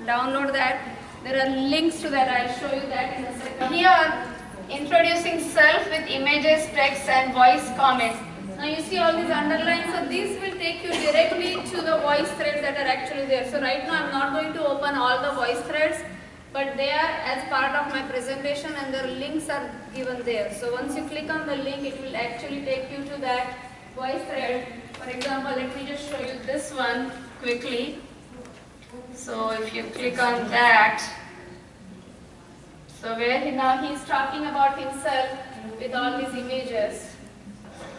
A: download that, there are links to that. I'll show you that in a second. Here, introducing self with images, text and voice comments. Now you see all these underlines, so these will take you directly to the voice threads that are actually there. So right now I'm not going to open all the voice threads, but they are as part of my presentation and their links are given there. So once you click on the link, it will actually take you to that voice thread. For example, let me just show you this one quickly. So if you click on that, so where now he's talking about himself with all these images.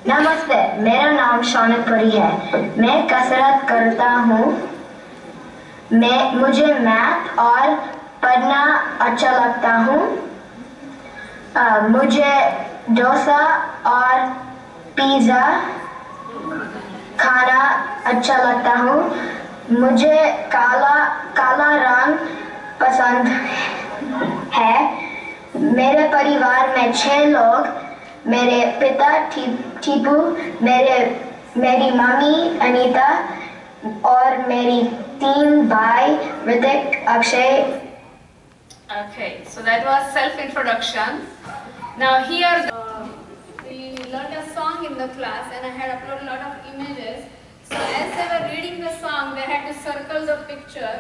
J: नमस्ते, मेरा नाम शौनक परी है। मैं कसरत करता हूँ। मुझे मैथ और पढ़ना अच्छा लगता हूँ। मुझे डोसा और पिज़्ज़ा खाना अच्छा लगता हूँ। मुझे काला रंग पसंद है। मेरे परिवार में 6 लोग, मेरे पिता टीपू, मेरी मम्मी अनीता और मेरी 3 भाई Hrithik, Akshay.
A: Okay, so that was self-introduction. Now here we learned a song in the class and I had uploaded a lot of images. So as they were reading the song, they had to circle the picture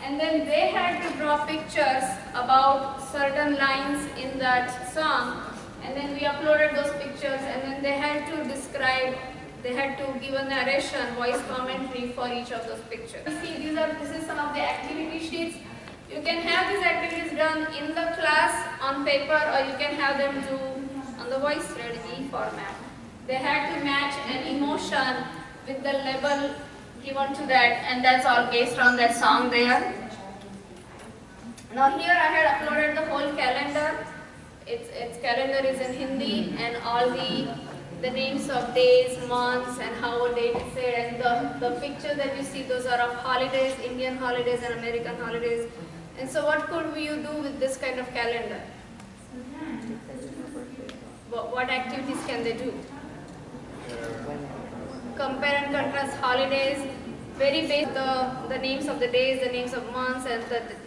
A: and then they had to draw pictures about certain lines in that song. And then we uploaded those pictures and then they had to describe, they had to give a narration, voice commentary for each of those pictures. You see, this is some of the activity sheets. You can have these activities done in the class on paper or you can have them do on the voice thread e-format. They had to match an emotion with the label given to that and that's all based on that song there. Now here I had uploaded the whole calendar. Its calendar is in Hindi and all the names of days, months and how a date is said, and the pictures that you see, those are of holidays, Indian holidays and American holidays. And so what could you do with this kind of calendar? What activities can they do? Compare and contrast holidays, very basic, the names of the days, the names of months and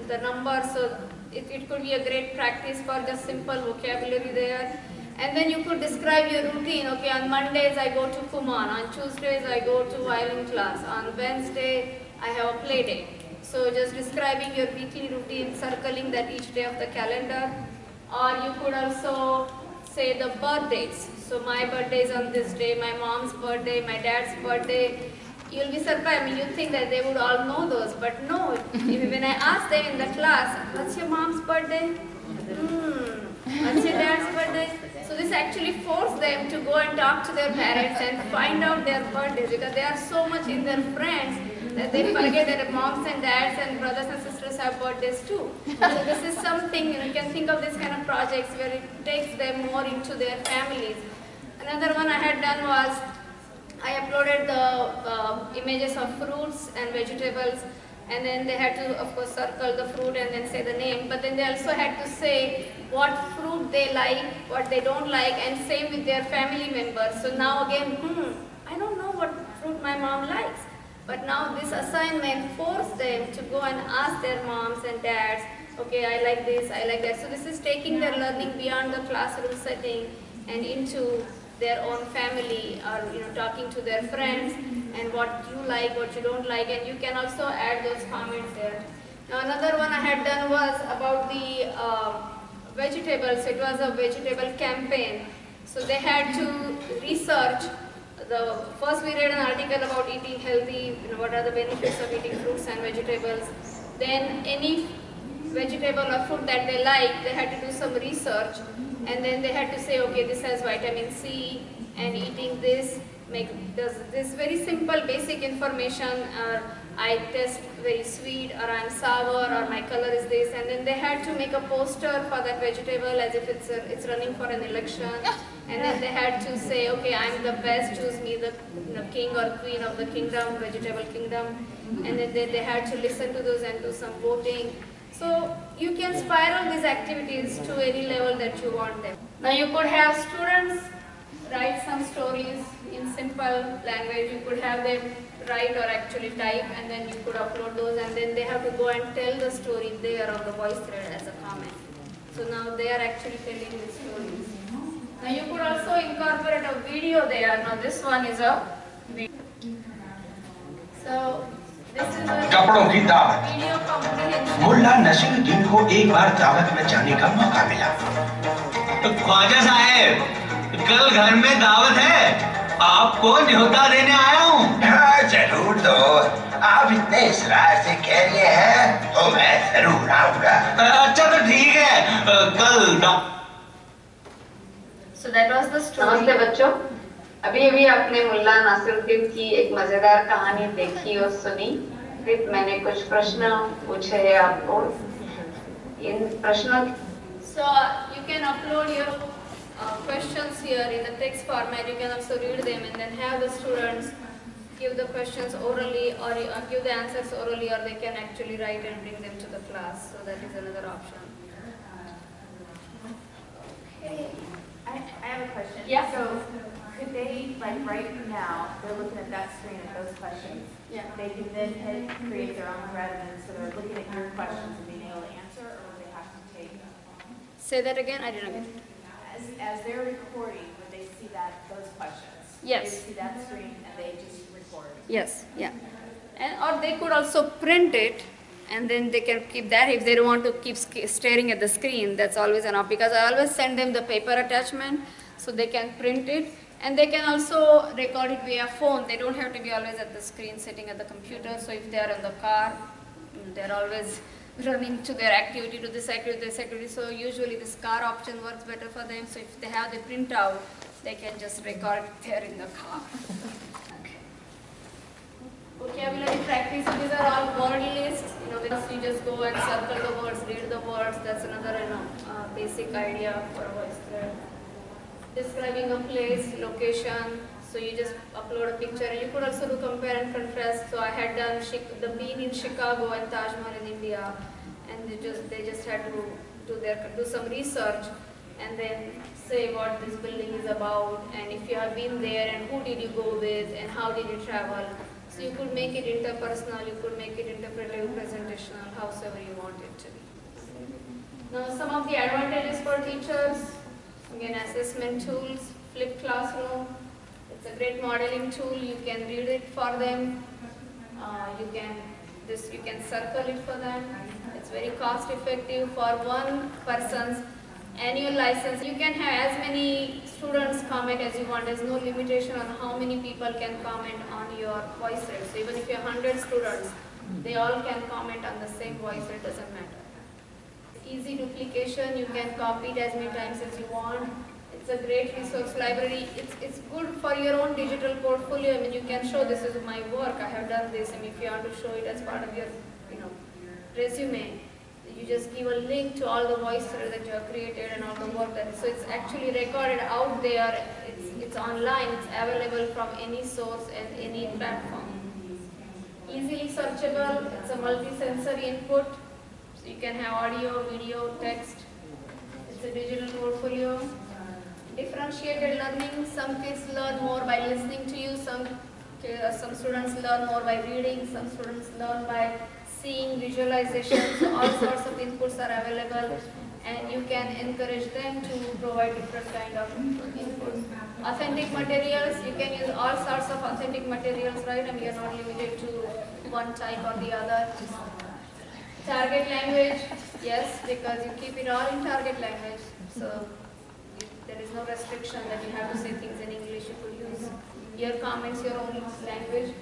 A: the numbers. So it could be a great practice for just simple vocabulary there. And then you could describe your routine. Okay, on Mondays I go to Kumon, on Tuesdays I go to violin class, on Wednesday I have a play day. So just describing your weekly routine, circling that each day of the calendar. Or you could also say the birthdays. So my birthday is on this day, my mom's birthday, my dad's birthday. You'll be surprised. I mean, you think that they would all know those, but no. When I ask them in the class, what's your mom's birthday? What's your dad's birthday? So this actually forced them to go and talk to their parents and find out their birthdays because they are so much in their friends that they forget that moms and dads and brothers and sisters have birthdays too. So this is something, you can think of this kind of projects where it takes them more into their families. Another one I had done was I uploaded the images of fruits and vegetables and then they had to of course circle the fruit and then say the name, but then they also had to say what fruit they like, what they don't like, and same with their family members. So now again, I don't know what fruit my mom likes, but now this assignment forced them to go and ask their moms and dads, okay, I like this, I like that. So this is taking their learning beyond the classroom setting and into their own family, or talking to their friends and what you like, what you don't like, and you can also add those comments there. Now another one I had done was about the vegetables. It was a vegetable campaign. So they had to research. First we read an article about eating healthy, what are the benefits of eating fruits and vegetables. Then any vegetable or fruit that they like, they had to do some research. And then they had to say, okay, this has vitamin C, and eating this does this very simple basic information, or I taste very sweet, or I'm sour, or my color is this, and then they had to make a poster for that vegetable as if it's running for an election, and then they had to say, okay, I'm the best, choose me the king or queen of the kingdom, vegetable kingdom, and then they had to listen to those and do some voting. So you can spiral these activities to any level that you want them. Now you could have students write some stories in simple language. You could have them write or actually type, and then you could upload those, and then they have to go and tell the story there on the voice thread as a comment. So now they are actually telling the stories. Now you could also incorporate a video there. Now this one is a video. So this is a
N: कपड़ों की दावत।
A: video comprehension.
N: मुल्ला नसीरुद्दीन को एक बार दावत में जाने का मौका मिला। ख्वाजा साहब, कल घर में दावत है, आपको न्योता देने आया हूँ। हाँ जरूर दो, आप इतने इसरार से कह रहे हैं तो मैं जरूर आऊँगा। अच्छा तो ठीक है, कल
A: So that was the story.
B: नमस्ते बच्चों, अभी अभी आपने मुल्ला नासिरुद्दीन की एक मजेदार कहानी देखी और सुनी। फिर मैंने कुछ प्रश्न पूछे हैं आपको। इन प्रश्नों
A: So you can upload your questions here in the text format. You can also read them and then have the students give the questions orally, or give the answers orally, or they can actually write and bring them to the class. So that is another option.
O: Okay. I have a question.
A: Yeah.
O: So could they, like right now, they're looking at that screen at those questions.
A: Yeah.
O: They can then create their own thread, and so they're looking at your questions and being able to answer, or would they have to take?
A: Say that again. I didn't get it.
O: As they're recording, would they see those questions?
A: Yes.
O: They see that screen and they just record.
A: Yes. Yeah. And or they could also print it, and then they can keep that if they don't want to keep staring at the screen. That's always an option, because I always send them the paper attachment so they can print it, and they can also record it via phone. They don't have to be always at the screen sitting at the computer. So if they are in the car, they're always running to their activity, to this activity, so usually this car option works better for them. So if they have the printout, they can just record there in the car. Vocabulary practice, these are all word lists. You just go and circle the words, read the words. That's another basic idea for a voice thread. Describing a place, location. So you just upload a picture, and you could also do compare and contrast. So I had done the Bean in Chicago and Taj Mahal in India, and they just had to do some research and then say what this building is about, and if you have been there, and who did you go with, and how did you travel. So you could make it interpersonal, you could make it interpretive, presentational, however you want it to be. Now some of the advantages for teachers, again assessment tools, flipped classroom. It's a great modeling tool. You can read it for them. You can circle it for them. It's very cost effective for one person's annual license. You can have as many students comment as you want. There's no limitation on how many people can comment on your voice thread. So even if you have 100 students, they all can comment on the same voice thread. It doesn't matter. Easy duplication. You can copy it as many times as you want. It's a great resource library. It's good for your own digital portfolio. I mean, you can show this is my work. I have done this. And if you want to show it as part of your, resume, you just give a link to all the voice threads that you have created and all the work that. So it's actually recorded out there. It's online. It's available from any source and any platform. Easily searchable. It's a multi-sensory input. So you can have audio, video, text. It's a digital portfolio. Differentiated learning. Some kids learn more by listening to you. Some students learn more by reading. Some students learn by seeing, visualization. So all sorts of inputs are available, and you can encourage them to provide different kind of inputs. Authentic materials. You can use all sorts of authentic materials, right? I mean, you're not limited to one type or the other. Target language. Yes, because you keep it all in target language. So there is no restriction that you have to say things in English. You could use your comments, your own language.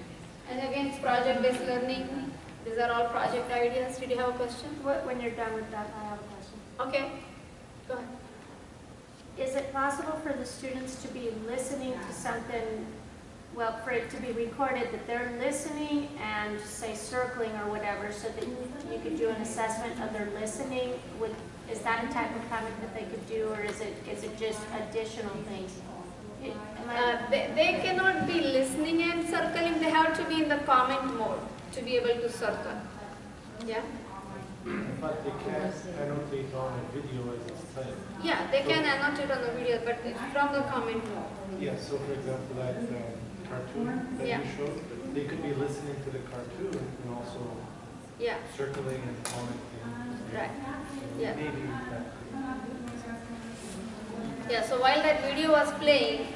A: And again, it's project-based learning. These are all project ideas. Did you have a question?
F: When you're done with that, I have a question.
A: Okay, go ahead.
F: Is it possible for the students to be listening to something, well, for it to be recorded, that they're listening and say circling or whatever, so that you could do an assessment of their listening? Is that a type of comment that they could do, or is it just additional things?
A: They cannot be listening and circling. They have to be in the comment mode to be able to circle. Yeah.
H: But they can't annotate on a video as it's playing.
A: Yeah, they can annotate on the video, but it's from the comment mode.
H: Yeah, so for example, that cartoon that you showed, they could be listening to the cartoon and also circling and commenting.
A: Right.
H: So
A: Yeah.
H: maybe that
A: Yeah, so while that video was playing,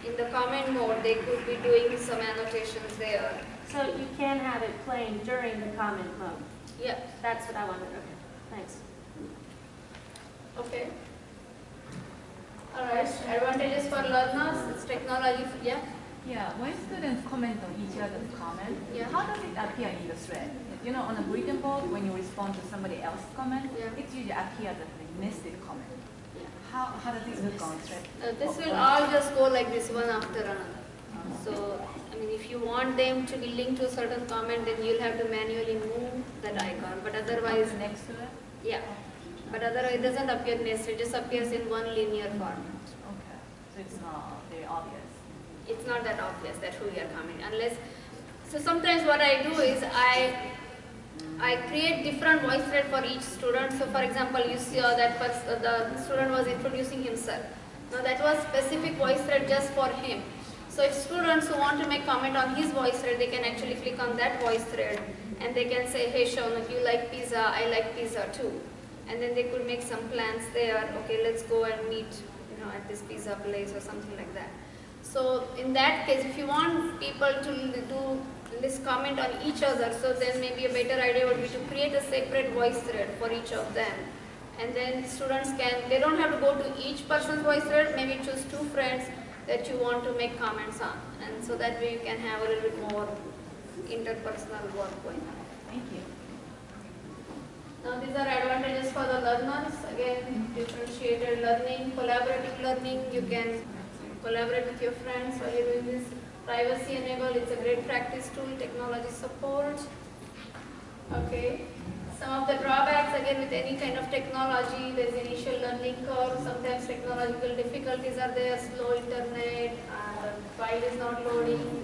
A: in the comment mode, they could be doing some annotations there.
P: So you can have it playing during the comment mode?
A: Yeah.
P: That's what I wanted. Okay, thanks.
A: Okay. Alright, advantages for learners, it's technology, yeah?
K: Yeah, when students comment on each other's comment, how does it appear in the thread? You know, on a bulletin board, when you respond to somebody else's comment, it usually appears as a nested comment. How does it look on thread?
A: This will all just go like this, one after another. So, I mean, if you want them to be linked to a certain comment, then you'll have to manually move that icon. But otherwise,
K: next to it?
A: Yeah. But otherwise, it doesn't appear nested, it just appears in one linear format.
K: Okay. So it's not very obvious.
A: It's not that obvious that who you are commenting, unless. So sometimes what I do is I create different voice thread for each student. So for example, you see that the student was introducing himself. Now that was specific voice thread just for him. So if students who want to make comment on his voice thread, they can actually click on that voice thread and they can say, hey Shaunak, you like pizza, I like pizza too. And then they could make some plans there. Okay, let's go and meet, at this pizza place or something like that. So in that case, if you want people to do this comment on each other, so then maybe a better idea would be to create a separate voice thread for each of them. And then students they don't have to go to each person's voice thread, maybe choose 2 friends that you want to make comments on. And so that way you can have a little bit more interpersonal work going on.
K: Thank you.
A: Now these are advantages for the learners. Again, differentiated learning, collaborative learning. You can collaborate with your friends while you're doing this. Privacy enabled, it's a great practice tool. Technology support. Okay. Some of the drawbacks, again, with any kind of technology, there's initial learning curve. Sometimes technological difficulties are there, slow internet, the file is not loading,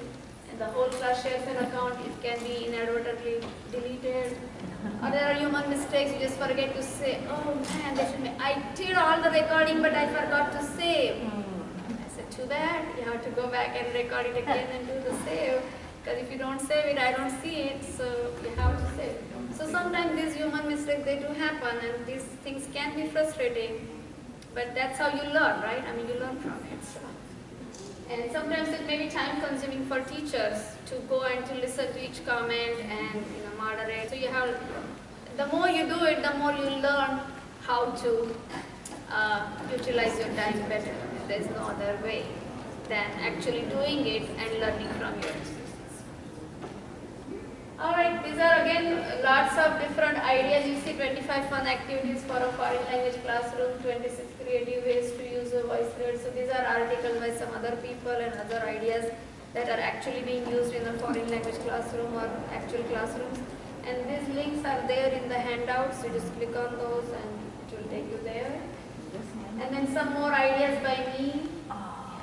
A: and the whole class shares an account. It can be inadvertently deleted. Or there are human mistakes. You just forget to say, oh man, I did all the recording, but I forgot to save. I said, too bad. You have to go back and record it again and do the save. Because if you don't save it, I don't see it, so you have to save. So sometimes these human mistakes, they do happen, and these things can be frustrating, but that's how you learn, right? I mean, you learn from it. So. And sometimes it may be time consuming for teachers to go and to listen to each comment and moderate. So you have, the more you do it, the more you learn how to utilize your time better. There's no other way than actually doing it and learning from your experience. Alright, these are again lots of different ideas. You see 25 fun activities for a foreign language classroom, 26 creative ways to use a voice thread. So these are articles by some other people and other ideas that are actually being used in a foreign language classroom or actual classrooms. And these links are there in the handouts. You just click on those and it will take you there. And then some more ideas by me.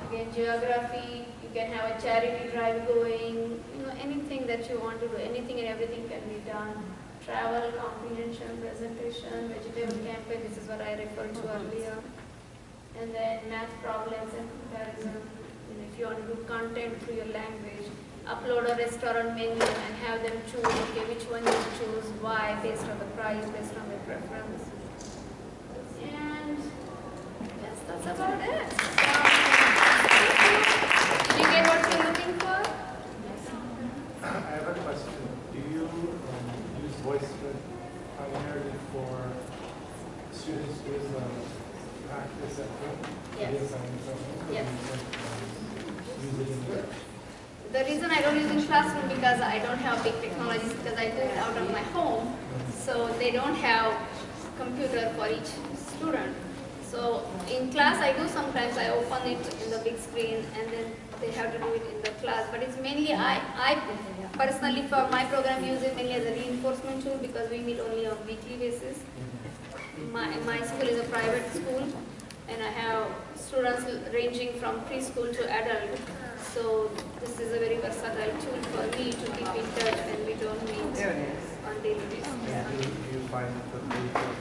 A: Again, geography. You can have a charity drive going, anything that you want to do, anything and everything can be done. Travel, comprehension, presentation, vegetable campaign, this is what I referred to earlier. And then math problems and comparison. If you want to do content through your language, upload a restaurant menu and have them choose, okay, which one you choose, why, based on the price, based on their preference. And yes, that's about it. Did you get what you're looking for?
H: I have a question. Do you use VoiceThread primarily for students with practice at home?
A: Yes. Yes.
H: Use it in the
A: The reason I don't use in classroom because I don't have big technologies because I do it out of my home. So they don't have computer for each student. So in class I do sometimes, I open it in the big screen and then they have to do it in the class. But it's mainly, I personally for my program use it mainly as a reinforcement tool because we meet only on weekly basis. My school is a private school and I have students ranging from preschool to adult. So this is a very versatile tool for me to keep in touch when we don't meet on daily basis.
H: Do you find that the rate of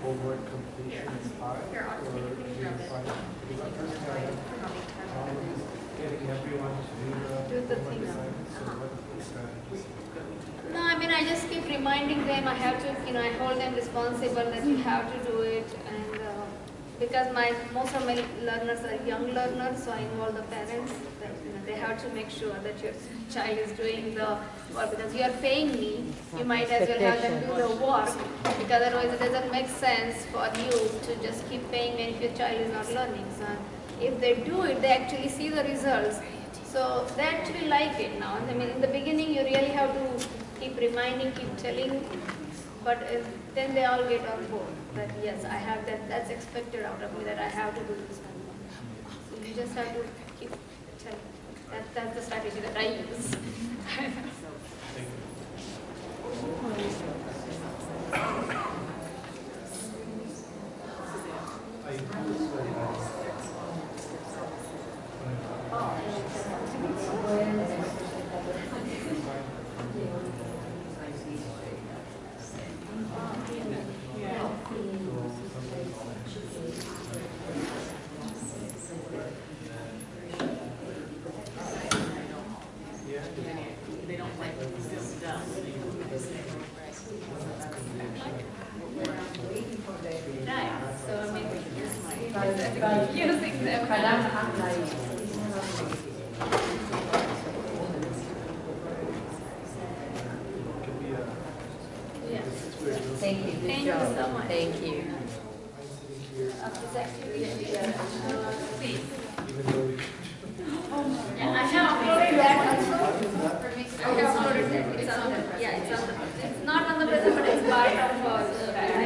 H: homework completion is high, or do you find, because personally I have problems getting everyone to do the homework assignments, so what are the strategies?
A: No, I mean, I just keep reminding them. I have to, I hold them responsible that you have to do it, and because most of my learners are young learners, so I involve the parents. That, they have to make sure that your child is doing the work, because you are paying me. You might as well have them do the work, because otherwise it doesn't make sense for you to just keep paying me if your child is not learning. So if they do it, they actually see the results. So they actually like it now. I mean, in the beginning, you really have to keep reminding, keep telling, but then they all get on board that yes, I have that. That's expected out of me, that I have to do this. So you just have to keep telling. That's the strategy that I use.
K: They don't like it still done.
A: Right. So I mean, using them. Yeah.
M: Thank you.
A: Thank you so much.
M: Thank you.
A: Yeah, I have uploaded that also. I have uploaded that. It's on the, it's not on the present, but it's part of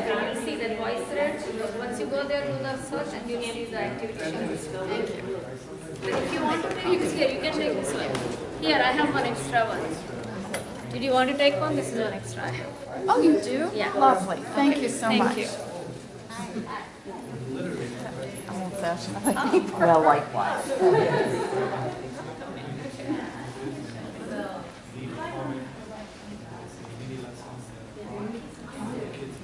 A: you'll see that Voicethreads. Once you go there, do the search, and you can use the activity sheets. Thank you. But if you want to take this here, you can take this one. Here, I have one extra one. Did you want to take one? This is one extra I have.
Q: Oh, you do?
A: Yeah.
Q: Lovely. Thank you so much.
A: Thank you.
Q: Well, likewise.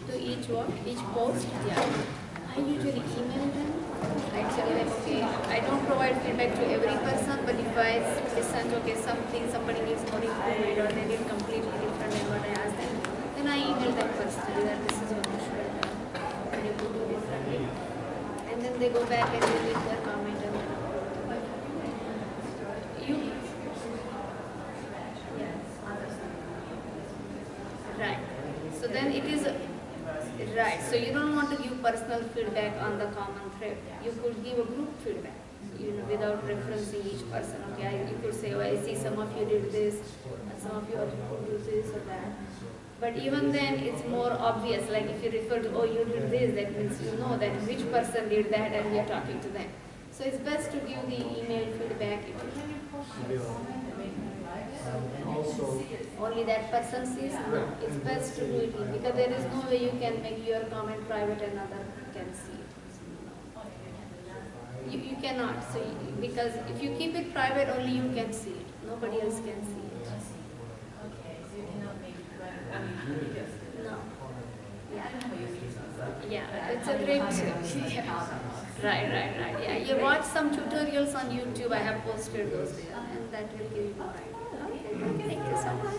A: To each one, each post, I usually email them. I tell them, okay, I don't provide feedback to every person, but if I listen to, okay, somebody needs more improvement or they need completely different than what I ask them, then I email them personally that this is what you should have done, and you could do differently. And then they go back and they leave their comment and you, right. So then it is, right, so you don't want to give personal feedback on the common thread. You could give a group feedback, without referencing each person. Okay, you could say, oh, I see some of you did this, and some of you could do this or that. But even then, it's more obvious, like if you refer to, oh, you did this, that means you know that which person did that and we are talking to them. So it's best to give the email feedback if you only that person sees. No, it's best to do it because there is no way you can make your comment private and other can see it. You cannot. So because if you keep it private, only you can see it. Nobody else can see it. No. Yeah, it's a great tip. Yeah. Right. Yeah, you watch some tutorials on YouTube. I have posted those there, and that will give you more idea. Okay, thank you so much.